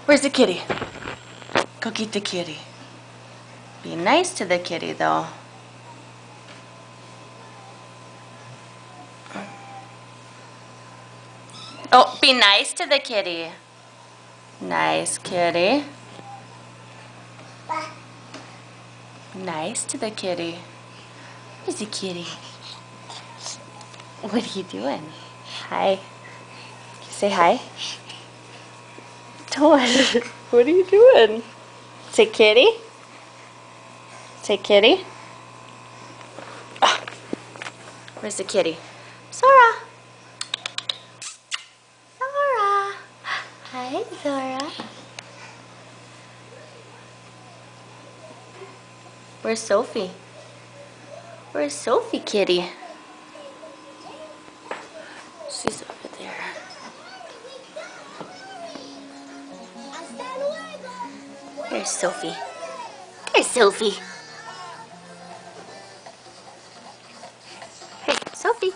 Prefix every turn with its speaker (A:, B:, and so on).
A: Where's the kitty? Go get the kitty. Be nice to the kitty, though. Oh, be nice to the kitty. Nice kitty. Nice to the kitty. Where's the kitty? What are you doing? Hi. Say hi. Don't. What are you doing? Say kitty. Say kitty. Ah. Where's the kitty? Zora. Zora. Hi, Zora. Where's Sophie? Where's Sophie, kitty? She's over there. Here's Sophie. Here's Sophie. Hey, Sophie.